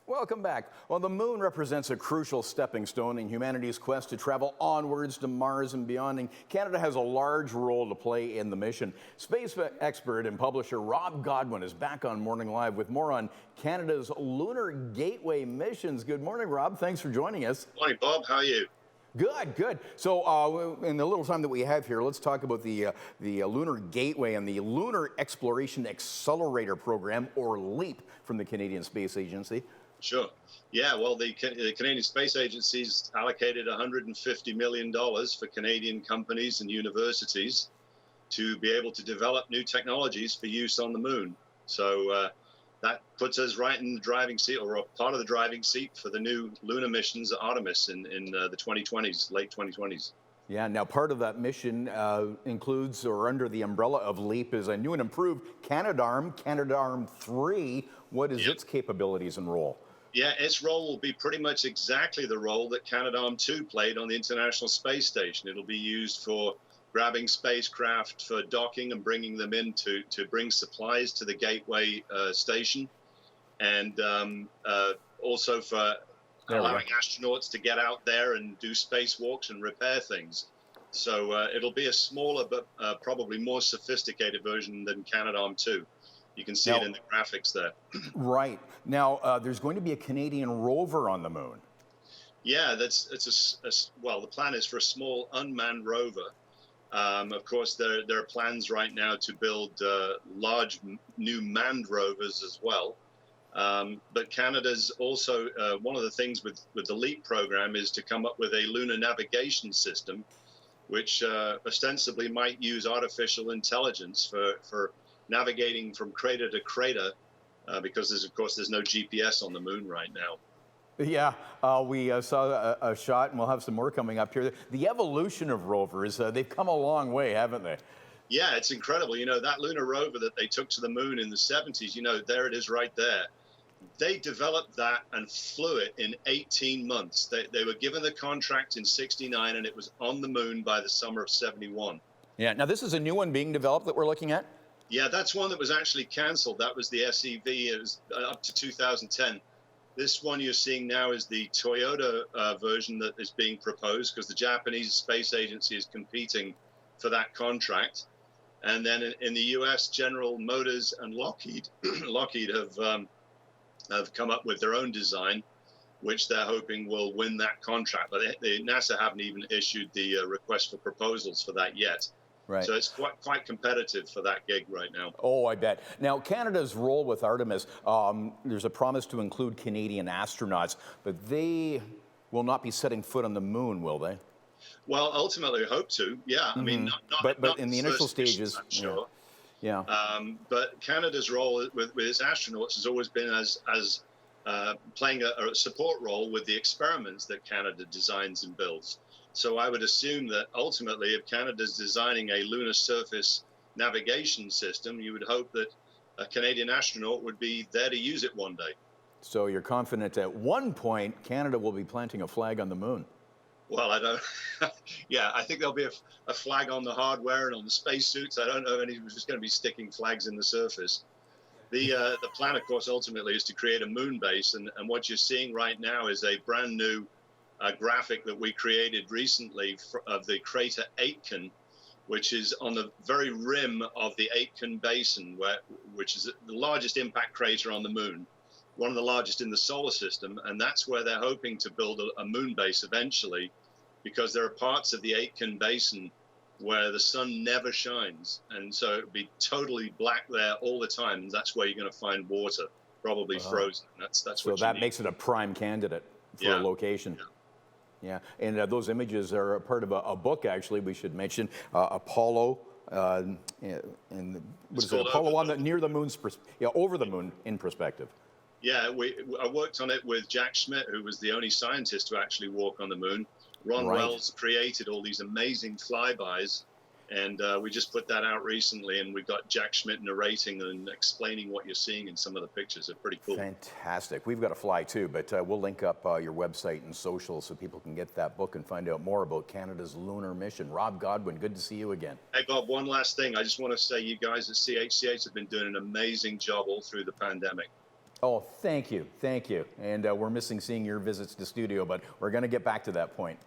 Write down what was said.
Welcome back. Well, the moon represents a crucial stepping stone in humanity's quest to travel onwards to Mars and beyond, and Canada has a large role to play in the mission. Space expert and publisher Rob Godwin is back on Morning Live with more on Canada's Lunar Gateway missions. Good morning, Rob. Thanks for joining us. Morning, Bob. How are you? Good, good. So in the little time that we have here, let's talk about the Lunar Gateway and the Lunar Exploration Accelerator Program, or LEAP, from the Canadian Space Agency. Sure. Yeah, well, the Canadian Space Agency's allocated $150 million for Canadian companies and universities to be able to develop new technologies for use on the moon. So that puts us right in the driving seat, or a part of the driving seat, for the new lunar missions at Artemis in the 2020s, late 2020s. Yeah, now part of that mission includes, or under the umbrella of LEAP, is a new and improved Canadarm3. What is its capabilities and role? Yeah, its role will be pretty much exactly the role that Canadarm2 played on the International Space Station. It'll be used for grabbing spacecraft for docking and bringing them in to bring supplies to the Gateway station, and also for allowing astronauts to get out there and do spacewalks and repair things. So it'll be a smaller but probably more sophisticated version than Canadarm2. You can see it in the graphics there. Right. Now, there's going to be a Canadian rover on the moon. Yeah, well, the plan is for a small unmanned rover. Of course, there are plans right now to build large new manned rovers as well. But Canada's also, one of the things with the LEAP program is to come up with a lunar navigation system, which ostensibly might use artificial intelligence for navigating from crater to crater, because there's no GPS on the moon right now. Yeah, we saw a shot, and we'll have some more coming up here. The evolution of rovers, they've come a long way, haven't they? Yeah, it's incredible. You know, that lunar rover that they took to the moon in the 70s, you know, there it is right there. They developed that and flew it in 18 months. They were given the contract in 69, and it was on the moon by the summer of 71. Yeah, now this is a new one being developed that we're looking at? Yeah, that's one that was actually canceled. That was the SEV. It was up to 2010. This one you're seeing now is the Toyota version that is being proposed, because the Japanese Space Agency is competing for that contract. And then in the US, General Motors and Lockheed have come up with their own design, which they're hoping will win that contract. But NASA haven't even issued the request for proposals for that yet. Right. So it's quite competitive for that gig right now. Oh, I bet. Now, Canada's role with Artemis, there's a promise to include Canadian astronauts, but they will not be setting foot on the moon, will they? Well, ultimately, I hope to. Yeah, I mean, not in the initial stages, I'm sure. Yeah. But Canada's role with its astronauts has always been as playing a support role with the experiments that Canada designs and builds. So I would assume that ultimately, if Canada's designing a lunar surface navigation system, you would hope that a Canadian astronaut would be there to use it one day. So you're confident at one point Canada will be planting a flag on the moon? Well, I don't. Yeah, I think there'll be a flag on the hardware and on the spacesuits. I don't know if anyone's just going to be sticking flags in the surface. The plan, of course, ultimately is to create a moon base, and what you're seeing right now is a brand new graphic that we created recently of the crater Aitken, which is on the very rim of the Aitken Basin, which is the largest impact crater on the moon, one of the largest in the solar system, and that's where they're hoping to build a moon base eventually, because there are parts of the Aitken Basin where the sun never shines, and so it would be totally black there all the time, and that's where you're going to find water, probably frozen. That's so what that makes it a prime candidate for a location. Yeah, and those images are a part of a book, actually, we should mention, Apollo, and what is it, Apollo near the moon's, over the moon in perspective. Yeah, I worked on it with Jack Schmitt, who was the only scientist to actually walk on the moon. Ron Wells created all these amazing flybys, and we just put that out recently, and we've got Jack Schmitt narrating and explaining what you're seeing in some of the pictures. They're pretty cool. Fantastic. We've got to fly too, but we'll link up your website and social so people can get that book and find out more about Canada's lunar mission. Rob Godwin, good to see you again. Hey, Bob, one last thing. I just want to say you guys at CHCH have been doing an amazing job all through the pandemic. Oh, thank you. Thank you. And we're missing seeing your visits to studio, but we're going to get back to that point.